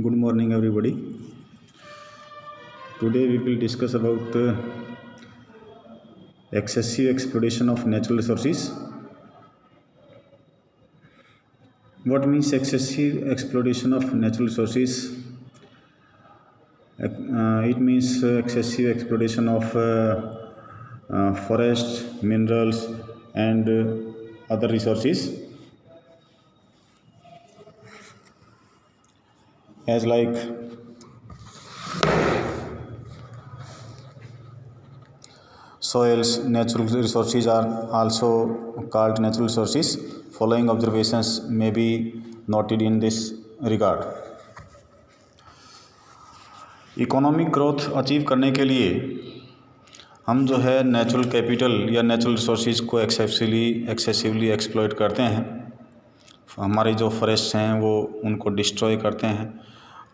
Good morning, everybody. Today we will discuss about excessive exploitation of natural resources. What means excessive exploitation of natural resources? It means excessive exploitation of forests, minerals, and other resources, as like soils. Natural resources are also called natural resources. Following observations may be noted in this regard. Economic growth achieve करने के लिए हम जो है natural capital या natural resources को excessively exploit करते हैं। हमारे जो फॉरेस्ट हैं वो उनको डिस्ट्रॉय करते हैं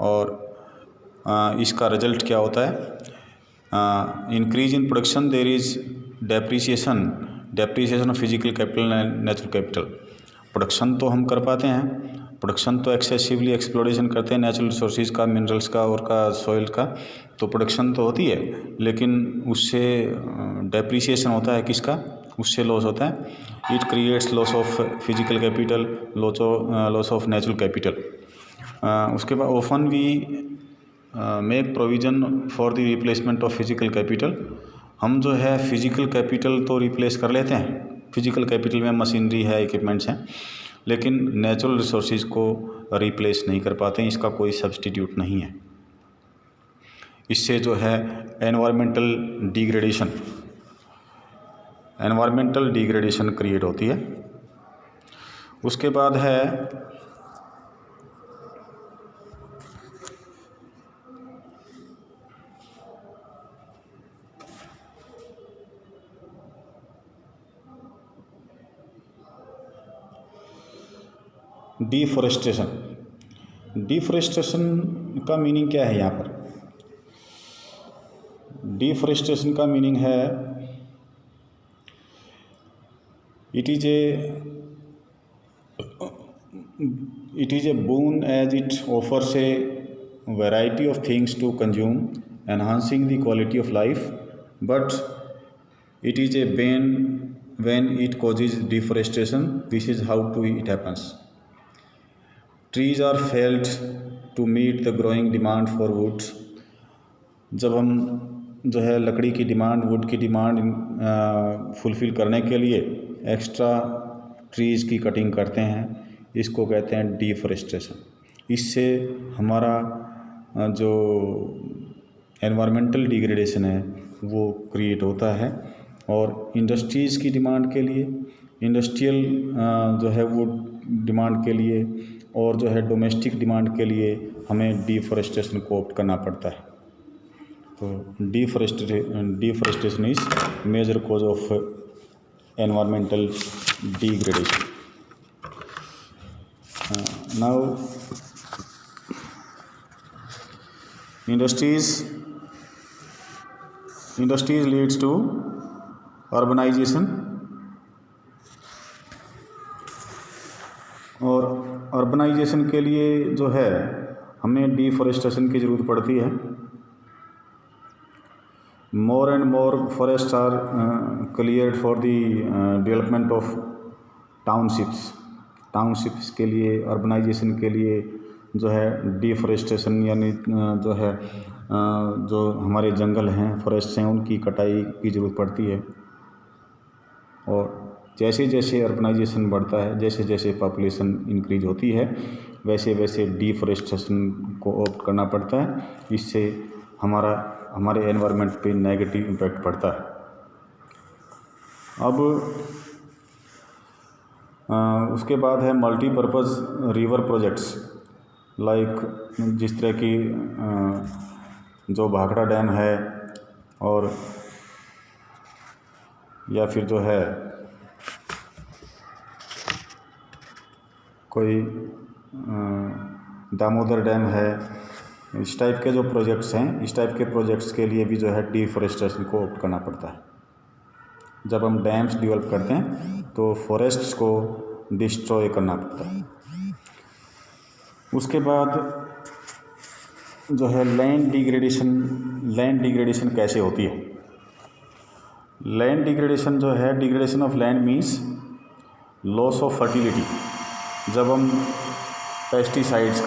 और इसका रिजल्ट क्या होता है? Increase in production there is depreciation of physical capital and natural capital. Production तो हम कर पाते हैं, प्रोडक्शन तो एक्सेसिवली एक्सप्लोरेशन करते हैं नेचुरल रिसोर्सेज का, मिनरल्स का और का सॉइल का, तो प्रोडक्शन तो होती है, लेकिन उससे डेप्रिसिएशन होता है किसका? उससे लॉस होता है। It creates loss of physical capital, loss of natural capital. उसके बाद often we make provision for the replacement of physical capital. हम जो है फिजिकल कैपिटल तो रिप्लेस कर लेते हैं, फिजिकल कैपिटल में मशीनरी है, इक्विपमेंट्स हैं, लेकिन नेचुरल रिसोर्सेज को रिप्लेस नहीं कर पाते हैं, इसका कोई सब्स्टिट्यूट नहीं है। इससे जो है एनवायरमेंटल डिग्रेडेशन क्रिएट होती है। उसके बाद है डिफॉरेस्टेशन। डिफॉरेस्टेशन का मीनिंग क्या है? यहाँ पर डिफॉरेस्टेशन का मीनिंग है it is a boon as it offers a variety of things to consume, enhancing the quality of life, but it is a bane when it causes deforestation. This is how it happens. Trees are felled to meet the growing demand for wood. जब हम जो है लकड़ी की demand, would की demand fulfil करने के लिए एक्स्ट्रा ट्रीज़ की कटिंग करते हैं, इसको कहते हैं डिफॉरेस्टेशन। इससे हमारा जो एनवायरमेंटल डिग्रेडेशन है वो क्रिएट होता है और इंडस्ट्रीज़ की डिमांड के लिए, इंडस्ट्रियल जो है वो डिमांड के लिए और जो है डोमेस्टिक डिमांड के लिए हमें डिफॉरेस्टेशन को ऑप्ट करना पड़ता है। तो deforestation is major cause of environmental degradation. Now industries leads to urbanisation, और अर्बनाइजेशन के लिए जो है हमें डिफॉरेस्टेशन की ज़रूरत पड़ती है। More and more forest are cleared for the development of townships के लिए, अर्बनाइजेशन के लिए जो है डिफॉरेस्टेशन यानी जो है जो हमारे जंगल हैं, फॉरेस्ट हैं, उनकी कटाई की ज़रूरत पड़ती है। और जैसे जैसे अर्बनाइजेशन बढ़ता है, जैसे जैसे पॉपुलेशन इंक्रीज होती है, वैसे वैसे डिफॉरेस्टेशन को ऑप्ट करना पड़ता है। इससे हमारे एनवायरनमेंट पे नेगेटिव इम्पैक्ट पड़ता है। अब उसके बाद है मल्टीपर्पज़ रिवर प्रोजेक्ट्स, लाइक जिस तरह की जो भाखड़ा डैम है, और या फिर जो है कोई दामोदर डैम है, इस टाइप के जो प्रोजेक्ट्स हैं, इस टाइप के प्रोजेक्ट्स के लिए भी जो है डिफॉरेस्टेशन को ऑप्ट करना पड़ता है। जब हम डैम्स डेवलप करते हैं तो फॉरेस्ट्स को डिस्ट्रॉय करना पड़ता है। उसके बाद जो है लैंड डिग्रेडेशन कैसे होती है। लैंड डिग्रेडेशन जो है, degradation of land means loss of fertility. जब हम पेस्टिसाइड्स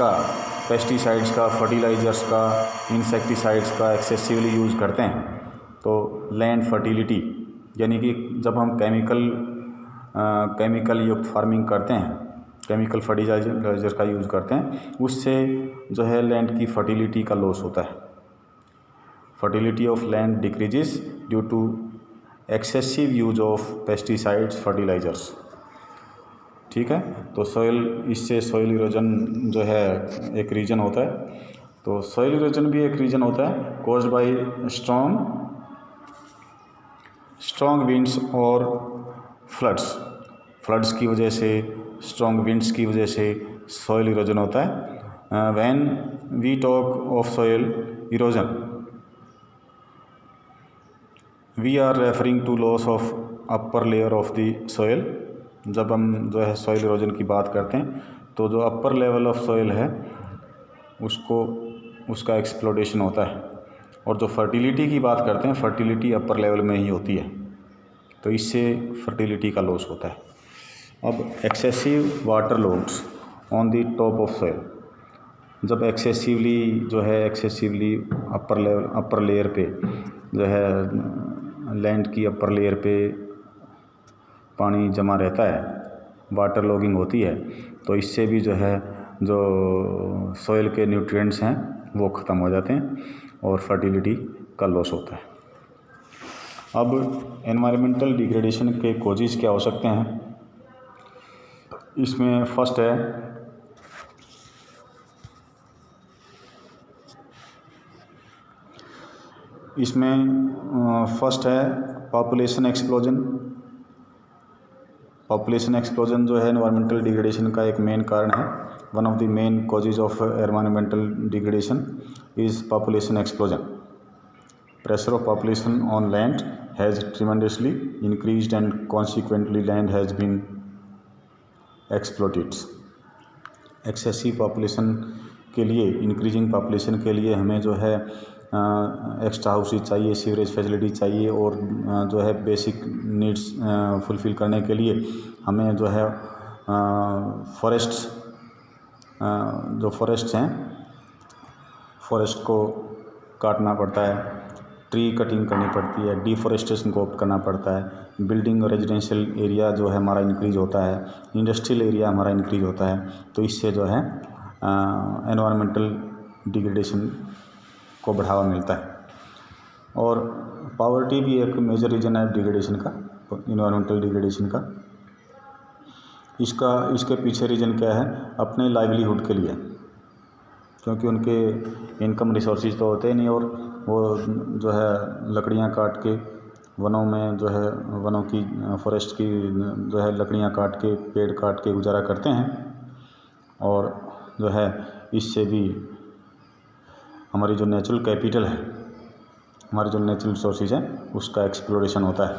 का, फर्टिलाइजर्स का, इंसेक्टिसाइड्स का एक्सेसिवली यूज़ करते हैं तो लैंड फर्टिलिटी, यानी कि जब हम केमिकल युक्त फार्मिंग करते हैं, केमिकल फर्टिलाइजर का यूज़ करते हैं, उससे जो है लैंड की फर्टिलिटी का लॉस होता है। Fertility of land decreases due to excessive use of pesticides, fertilisers. ठीक है, तो इससे सॉइल इरोजन जो है एक रीजन होता है। तो सॉइल इरोजन भी एक रीजन होता है कॉज्ड बाय स्ट्रॉन्ग विंड्स और फ्लड्स की वजह से, स्ट्रॉन्ग विंड्स की वजह से सॉइल इरोजन होता है। When we talk of soil erosion we are referring to loss of upper layer of the soil. जब हम जो है सॉइल इरोजन की बात करते हैं तो जो अपर लेवल ऑफ सॉइल है उसका एक्सप्लोडेशन होता है, और जो फर्टिलिटी की बात करते हैं, फर्टिलिटी अपर लेवल में ही होती है, तो इससे फर्टिलिटी का लॉस होता है। अब excessive water loads on the top of soil, जब एक्सेसिवली अपर लेयर पे जो है लैंड की अपर लेयर पे पानी जमा रहता है, वाटर लॉगिंग होती है, तो इससे भी जो है जो सॉइल के न्यूट्रिएंट्स हैं वो ख़त्म हो जाते हैं और फर्टिलिटी का लॉस होता है। अब एनवायरमेंटल डिग्रेडेशन के कॉजेज़ क्या हो सकते हैं, इसमें फर्स्ट है पॉपुलेशन एक्सप्लोजन जो है एनवायरमेंटल डिग्रेडेशन का एक मेन कारण है। One of the main causes of environmental degradation is population explosion. Pressure of population on land has tremendously increased and consequently land has been exploited. Excessive population के लिए, increasing population के लिए हमें जो है एक्स्ट्रा हाउसेज चाहिए, sewerage facility चाहिए, और जो है बेसिक नीड्स फुलफ़िल करने के लिए हमें जो है फॉरेस्ट्स हैं, फॉरेस्ट को काटना पड़ता है, ट्री कटिंग करनी पड़ती है, डिफॉरेस्टेशन को ऑप्ट करना पड़ता है, बिल्डिंग और रेजिडेंशियल एरिया जो है हमारा इंक्रीज होता है, इंडस्ट्रियल एरिया हमारा इंक्रीज होता है, तो इससे जो है एनवायरमेंटल डिग्रेडेशन को बढ़ावा मिलता है। और पॉवर्टी भी एक मेजर रीज़न है डिग्रेडेशन का, एनवायरमेंटल डिग्रेडेशन का। इसके पीछे रीज़न क्या है, अपने लाइवलीहुड के लिए, क्योंकि उनके इनकम रिसोर्सेज तो होते नहीं, और वो जो है लकड़ियाँ काट के वनों में जो है वनों की फॉरेस्ट की जो है लकड़ियाँ काट के, पेड़ काट के गुजारा करते हैं, और जो है इससे भी हमारी जो नेचुरल कैपिटल है, हमारे जो नेचुरल रिसोर्सेज हैं, उसका एक्सप्लोरेशन होता है।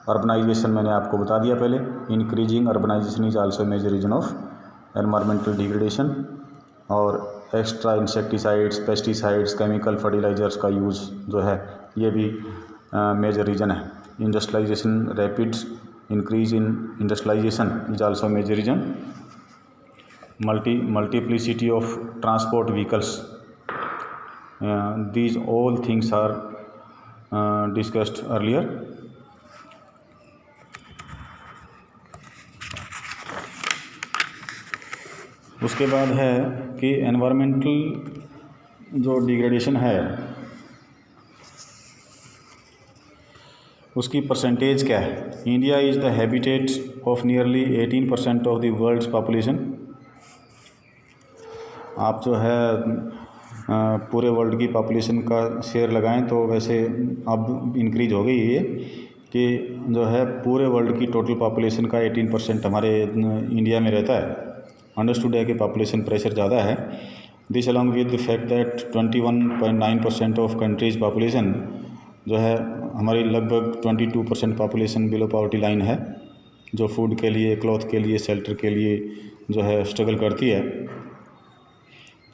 अर्बनाइजेशन मैंने आपको बता दिया पहले, increasing urbanisation is also major reason of environmental degradation. और extra insecticides, pesticides, chemical fertilisers का यूज़ जो है ये भी मेजर रीजन है। Industrialisation, rapid increase in industrialisation is also major reason. multiplicity of transport vehicles, these all things are discussed earlier. उसके बाद है कि एनवायरमेंटल जो डिग्रेडेशन है उसकी परसेंटेज क्या है। India is the habitat of nearly 18% of the world's population. आप जो है पूरे वर्ल्ड की पॉपुलेशन का शेयर लगाएं तो वैसे अब इंक्रीज हो गई है कि जो है पूरे वर्ल्ड की टोटल पॉपुलेशन का 18% हमारे इंडिया में रहता है। अंडरस्टूड है कि पॉपुलेशन प्रेशर ज़्यादा है। This along with the fact that 21.9% of countries population जो है हमारी लगभग 22% पॉपुलेशन बिलो पॉवर्टी लाइन है, जो फूड के लिए, क्लॉथ के लिए, शेल्टर के लिए जो है स्ट्रगल करती है।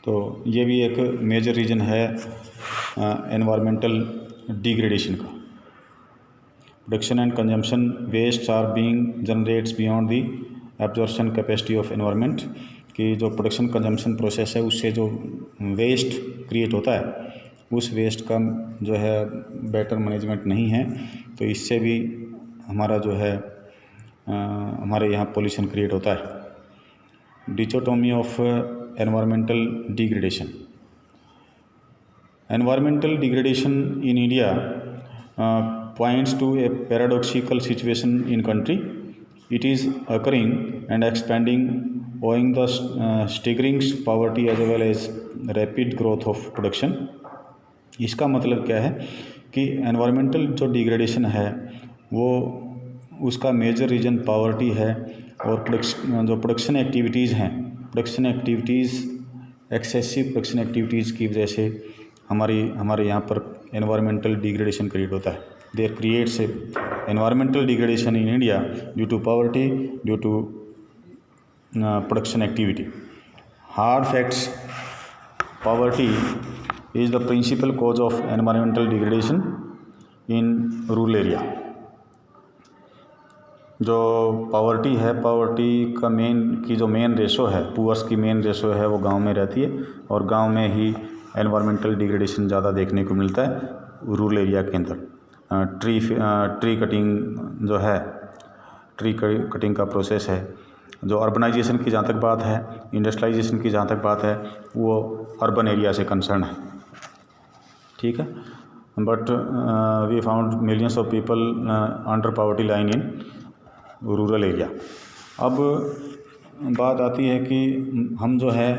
तो ये भी एक मेजर रीज़न है एनवायरमेंटल डिग्रेडेशन का। Production and consumption waste are being generates beyond the absorption capacity of environment, कि जो प्रोडक्शन कंजम्पशन प्रोसेस है उससे जो वेस्ट क्रिएट होता है उस वेस्ट का जो है बेटर मैनेजमेंट नहीं है, तो इससे भी हमारा जो है हमारे यहाँ पोल्यूशन क्रिएट होता है। Dichotomy of environmental degradation. Environmental degradation in India points to a paradoxical situation in country. It is occurring and expanding owing the staggering poverty as well as rapid growth of production. इसका मतलब क्या है कि environmental जो degradation है वो उसका major reason poverty है, और जो प्रोडक्शन एक्टिविटीज़ हैं, production activities excessive production activities की वजह से हमारे यहाँ पर एनवायरमेंटल डिग्रेडेशन क्रिएट होता है। There creates a environmental degradation in India due to poverty, due to production activity. Hard facts: poverty is the principal cause of environmental degradation in rural area. जो poverty है, poverty का जो main ratio है, poors की main ratio है वो गांव में रहती है, और गांव में ही एनवायरमेंटल डिग्रेडेशन ज़्यादा देखने को मिलता है रूरल एरिया के अंदर। ट्री कटिंग जो है, ट्री कटिंग का प्रोसेस है, जो अर्बनाइजेशन की जहाँ तक बात है, इंडस्ट्रियलाइजेशन की जहाँ तक बात है, वो अर्बन एरिया से कंसर्न है, ठीक है। But we found millions of people under poverty line in rural area. अब बात आती है कि हम जो है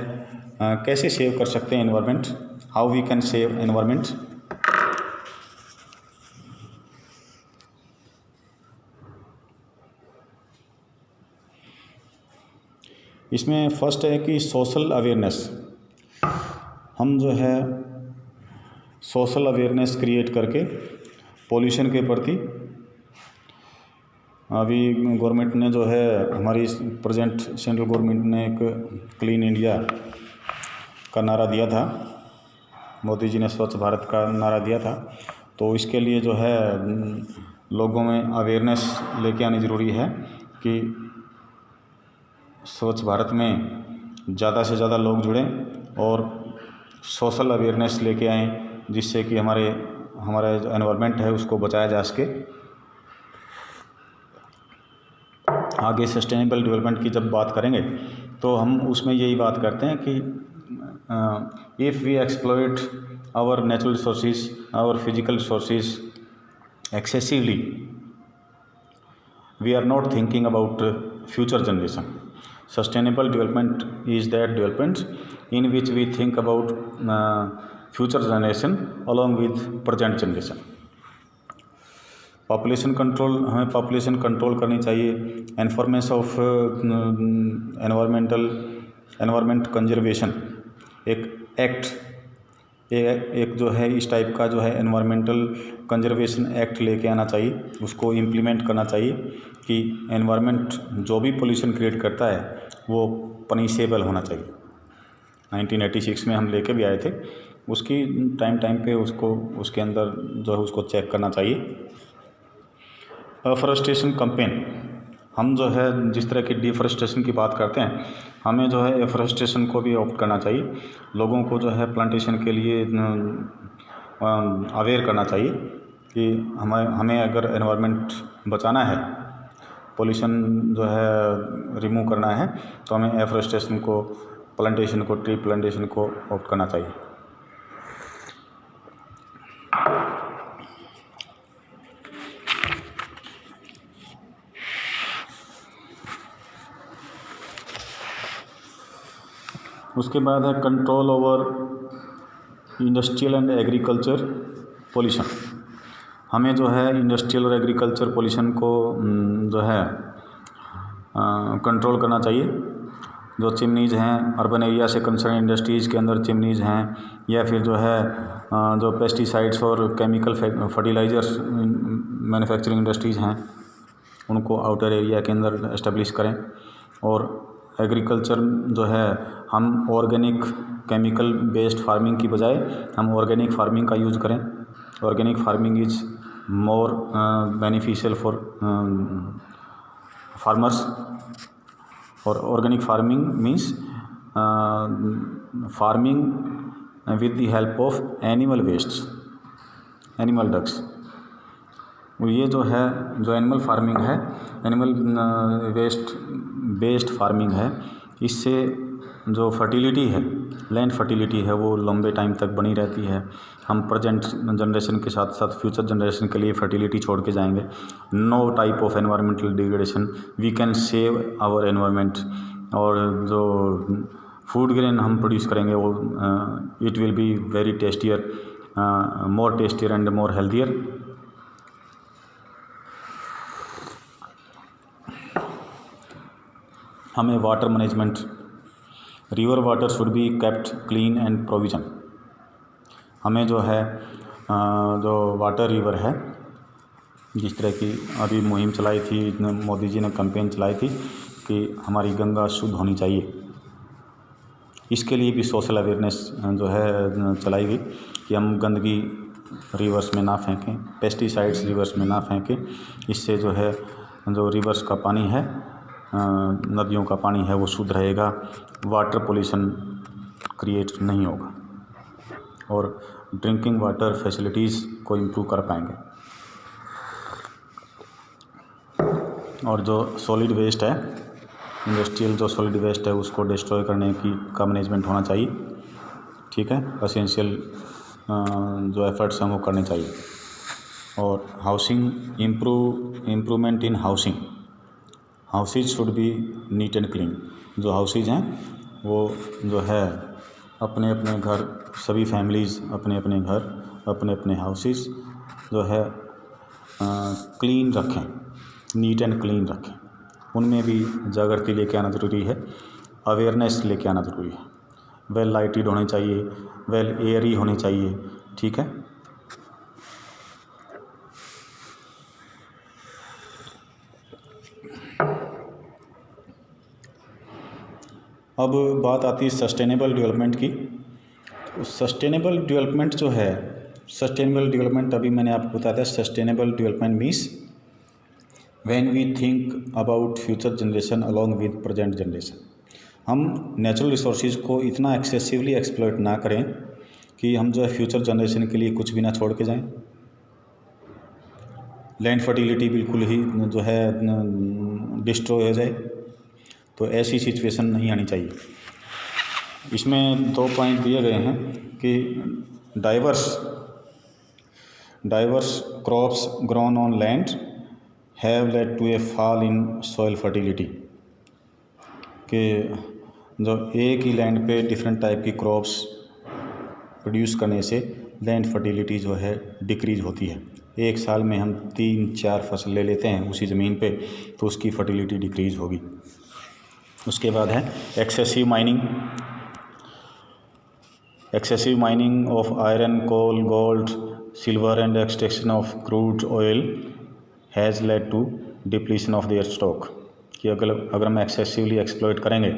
कैसे सेव कर सकते हैं environment, how we can save environment. इसमें फर्स्ट है कि सोशल अवेयरनेस। हम जो है सोशल अवेयरनेस क्रिएट करके पोल्यूशन के प्रति, अभी गवर्नमेंट ने जो है हमारी प्रेजेंट सेंट्रल गवर्नमेंट ने एक क्लीन इंडिया का नारा दिया था, मोदी जी ने स्वच्छ भारत का नारा दिया था, तो इसके लिए जो है लोगों में अवेयरनेस लेके आनी ज़रूरी है कि स्वच्छ भारत में ज़्यादा से ज़्यादा लोग जुड़ें और सोशल अवेयरनेस लेके आएँ, जिससे कि हमारा जो एनवायरनमेंट है उसको बचाया जा सके। आगे सस्टेनेबल डेवलपमेंट की जब बात करेंगे तो हम उसमें यही बात करते हैं कि if we exploit our natural resources, our physical resources excessively, we are not thinking about future generation. Sustainable development is that development in which we think about future generation along with present generation. Population control, हमें population control करनी चाहिए। Enforcement of environment conservation एक जो है इस type का जो है एनवायरमेंटल कंजर्वेशन एक्ट लेके आना चाहिए, उसको इम्प्लीमेंट करना चाहिए कि एनवायरनमेंट जो भी पोल्यूशन क्रिएट करता है वो पनिशेबल होना चाहिए। 1986 में हम लेके भी आए थे, उसकी टाइम पे उसके अंदर जो है उसको चेक करना चाहिए। एफॉरेस्टेशन कैंपेन, हम जो है जिस तरह की डिफॉरेस्टेशन की बात करते हैं, हमें जो है एफॉरेस्टेशन को भी ऑप्ट करना चाहिए। लोगों को जो है प्लांटेशन के लिए अवेयर करना चाहिए कि हमें अगर एनवायरनमेंट बचाना है, पोल्यूशन जो है रिमूव करना है, तो हमें एफॉरेस्टेशन को, प्लांटेशन को, ट्री प्लांटेशन को ऑप्ट करना चाहिए। उसके बाद है control over industrial and agriculture pollution. हमें जो है इंडस्ट्रियल और एग्रीकल्चर पोल्यूशन को जो है कंट्रोल करना चाहिए। जो चिमनीज़ हैं, अर्बन एरिया से कंसर्न इंडस्ट्रीज़ के अंदर चिमनीज़ हैं, या फिर जो है जो पेस्टिसाइड्स और केमिकल फर्टिलाइजर्स मैन्युफैक्चरिंग इंडस्ट्रीज़ हैं, उनको आउटर एरिया के अंदर एस्टेब्लिश करें। और एग्रीकल्चर जो है हम ऑर्गेनिक केमिकल बेस्ड फार्मिंग की बजाय हम ऑर्गेनिक फार्मिंग का यूज़ करें। Organic farming is more beneficial for farmers. और organic farming means farming with the help of animal wastes, animal ducks. ये जो है जो एनिमल फार्मिंग है, एनिमल वेस्ट बेस्ड फार्मिंग है, इससे जो फर्टिलिटी है, लैंड फर्टिलिटी है, वो लंबे टाइम तक बनी रहती है। हम प्रेजेंट जनरेशन के साथ साथ फ्यूचर जनरेशन के लिए फर्टिलिटी छोड़ के जाएंगे। No type of environmental degradation, we can save our environment. और जो फूड ग्रेन हम प्रोड्यूस करेंगे वो it will be very tastier, more tastier and more healthier. हमें water management, river water should be kept clean and provision. हमें जो है जो वाटर रिवर है, जिस तरह की अभी मुहिम चलाई थी, मोदी जी ने कैंपेन चलाई थी कि हमारी गंगा शुद्ध होनी चाहिए, इसके लिए भी सोशल अवेयरनेस जो है चलाई गई कि हम गंदगी रिवर्स में ना फेंकें, पेस्टिसाइड्स रिवर्स में ना फेंकें। इससे जो है जो रिवर्स का पानी है, नदियों का पानी है, वो शुद्ध रहेगा, वाटर पोल्यूशन क्रिएट नहीं होगा और ड्रिंकिंग वाटर फैसिलिटीज़ को इम्प्रूव कर पाएंगे। और जो सॉलिड वेस्ट है, इंडस्ट्रियल जो सॉलिड वेस्ट है, उसको डिस्ट्रॉय करने का मैनेजमेंट होना चाहिए। ठीक है, एसेंशियल जो एफर्ट्स हैं वो करने चाहिए। और housing improvement in houses should be neat and clean. जो हाउसेज हैं वो जो है अपने अपने घर, सभी फैमिलीज़ अपने अपने घर, अपने अपने हाउसेज जो है क्लीन रखें, नीट एंड क्लीन रखें। उनमें भी जागृति लेके आना ज़रूरी है, अवेयरनेस लेके आना ज़रूरी है। वेल लाइटेड होने चाहिए, वेल एयरी होनी चाहिए। ठीक है, अब बात आती है सस्टेनेबल डेवलपमेंट की। तो सस्टेनेबल डेवलपमेंट जो है, सस्टेनेबल डेवलपमेंट अभी मैंने आपको बताया था, sustainable development means when we think about future generation along with present generation. हम नेचुरल रिसोर्सेज को इतना एक्सेसिवली एक्सप्लॉइट ना करें कि हम जो है फ्यूचर जनरेशन के लिए कुछ भी ना छोड़ के जाएं। लैंड फर्टिलिटी बिल्कुल ही जो है डिस्ट्रॉय हो जाए, तो ऐसी सिचुएशन नहीं आनी चाहिए। इसमें 2 पॉइंट दिए गए हैं कि diverse crops grown on land have led to a fall in soil fertility, कि जो एक ही लैंड पे डिफरेंट टाइप की क्रॉप्स प्रोड्यूस करने से लैंड फर्टिलिटी जो है डिक्रीज होती है। एक साल में हम 3-4 फसल ले लेते हैं उसी ज़मीन पे, तो उसकी फर्टिलिटी डिक्रीज होगी। उसके बाद है excessive mining of iron, coal, gold, silver and extraction of crude oil has led to depletion of their stock. कि अगर हम एक्सेसिवली एक्सप्लॉइट करेंगे,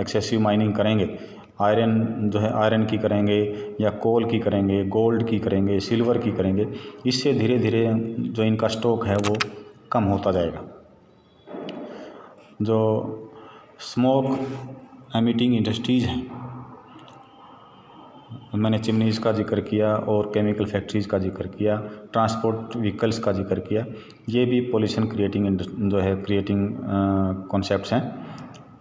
एक्सेसिव माइनिंग करेंगे, आयरन जो है आयरन की करेंगे या कोल की करेंगे, गोल्ड की करेंगे, सिल्वर की करेंगे, इससे धीरे धीरे जो इनका स्टॉक है वो कम होता जाएगा। जो स्मोक एमिटिंग इंडस्ट्रीज़ हैं, मैंने चिमनीज़ का जिक्र किया और केमिकल फैक्ट्रीज़ का जिक्र किया, ट्रांसपोर्ट व्हीकल्स का जिक्र किया, ये भी पोल्यूशन क्रिएटिंग कॉन्सेप्ट्स हैं।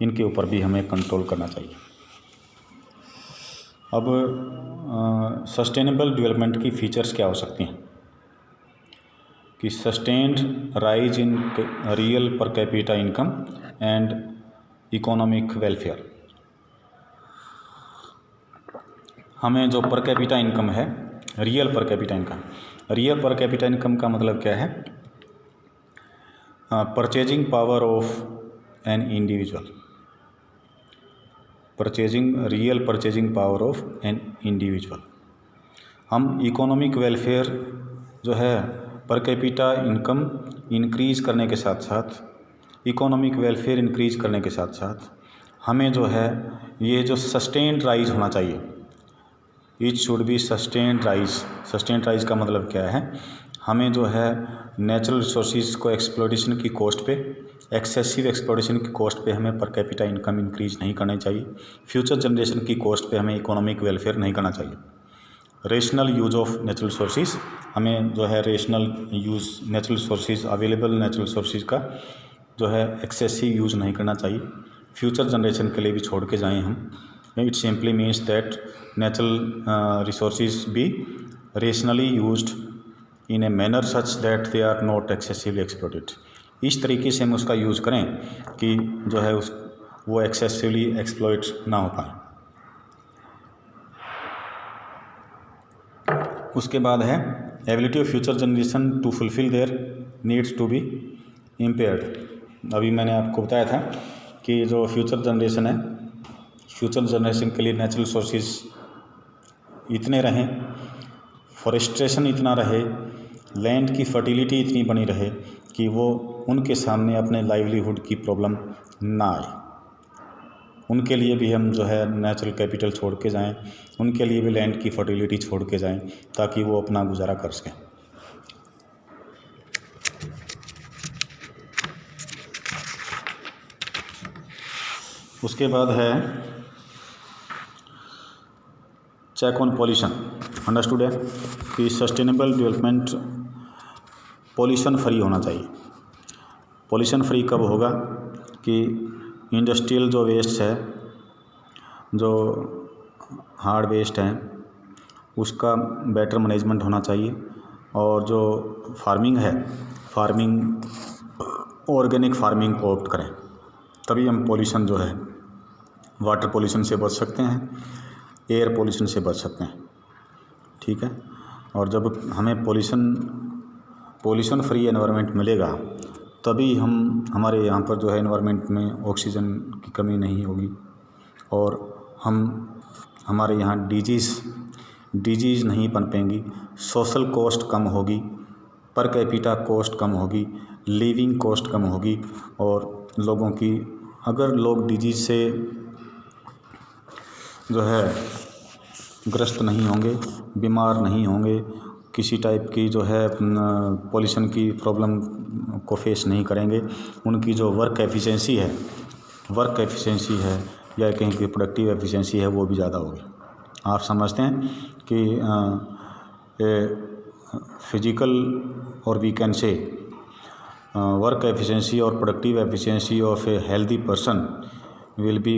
इनके ऊपर भी हमें कंट्रोल करना चाहिए। अब सस्टेनेबल डेवलपमेंट की फीचर्स क्या हो सकती हैं कि sustained rise in real per capita income and economic welfare. हमें जो पर कैपिटा इनकम है, रियल पर कैपिटा इनकम का मतलब क्या है? Purchasing power of an individual, real purchasing power of an individual. हम इकोनॉमिक वेलफेयर जो है पर कैपिटा इनकम इंक्रीज करने के साथ साथ इकोनॉमिक वेलफेयर इंक्रीज करने के साथ साथ हमें जो है ये जो सस्टेन्ड राइज होना चाहिए, it should be sustained rise. Sustained rise का मतलब क्या है, हमें जो है नेचुरल रिसोर्सेज को एक्सप्लोटेशन की कॉस्ट पे, एक्सेसिव एक्सप्लोटेशन की कॉस्ट पे हमें पर कैपिटा इनकम इंक्रीज नहीं करनी चाहिए। फ्यूचर जनरेशन की कॉस्ट पे हमें इकोनॉमिक वेलफेयर नहीं करना चाहिए। Rational use of natural resources, हमें जो है rational use natural resources, available natural resources का जो है एक्सेसिव यूज़ नहीं करना चाहिए। फ्यूचर जनरेशन के लिए भी छोड़ के जाएँ हम। It simply means that natural resources be rationally used in a manner such that they are not excessively exploited. इस तरीके से हम उसका यूज़ करें कि जो है वो एक्सेसिवली एक्सप्लॉइट ना हो पाए। उसके बाद है ability of future generation to fulfil their needs to be impaired. अभी मैंने आपको बताया था कि जो फ्यूचर जनरेशन है, फ्यूचर जनरेशन के लिए नेचुरल रिसोर्सेज इतने रहें, फॉरेस्ट्रेशन इतना रहे, लैंड की फर्टिलिटी इतनी बनी रहे कि वो उनके सामने अपने लाइवलीहुड की प्रॉब्लम ना आए। उनके लिए भी हम जो है नेचुरल कैपिटल छोड़ के जाएं, उनके लिए भी लैंड की फर्टिलिटी छोड़ के जाएं ताकि वो अपना गुजारा कर सकें। उसके बाद है चेक ऑन पॉल्यूशन। अंडरस्टूड है कि सस्टेनेबल डेवलपमेंट पॉल्यूशन फ्री होना चाहिए। पॉल्यूशन फ्री कब होगा कि इंडस्ट्रियल जो वेस्ट है, जो हार्ड वेस्ट है, उसका बेटर मैनेजमेंट होना चाहिए। और जो फार्मिंग है, फार्मिंग ऑर्गेनिक फार्मिंग को ऑप्ट करें, तभी हम पॉल्यूशन जो है वाटर पॉल्यूशन से बच सकते हैं, एयर पॉल्यूशन से बच सकते हैं। ठीक है। और जब हमें पॉल्यूशन फ्री एनवायरनमेंट मिलेगा तभी हम हमारे यहाँ पर जो है एनवायरनमेंट में ऑक्सीजन की कमी नहीं होगी और हमारे यहाँ डिजीज़ नहीं पनपेंगी, सोशल कॉस्ट कम होगी, पर कैपिटा कॉस्ट कम होगी, लिविंग कॉस्ट कम होगी और लोगों की, अगर लोग डिजीज़ से जो है ग्रस्त नहीं होंगे, बीमार नहीं होंगे, किसी टाइप की जो है पॉल्यूशन की प्रॉब्लम को फेस नहीं करेंगे, उनकी जो वर्क एफिशिएंसी है या कहीं की प्रोडक्टिव एफिशिएंसी है वो भी ज़्यादा होगी। आप समझते हैं कि फिजिकल और we can say work efficiency और productive efficiency of a healthy person will be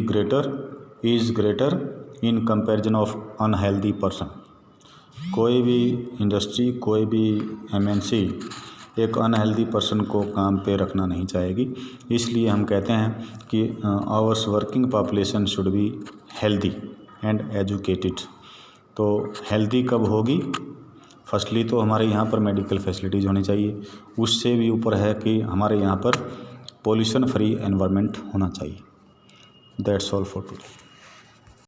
is greater in comparison of unhealthy person. कोई भी इंडस्ट्री, कोई भी एमएनसी एक अनहेल्दी पर्सन को काम पे रखना नहीं चाहेगी। इसलिए हम कहते हैं कि hours working population should be healthy and educated. तो हेल्दी कब होगी? फर्स्टली तो हमारे यहाँ पर मेडिकल फैसिलिटीज़ होनी चाहिए, उससे भी ऊपर है कि हमारे यहाँ पर पॉल्यूशन फ्री एनवायरनमेंट होना चाहिए। That's all for today.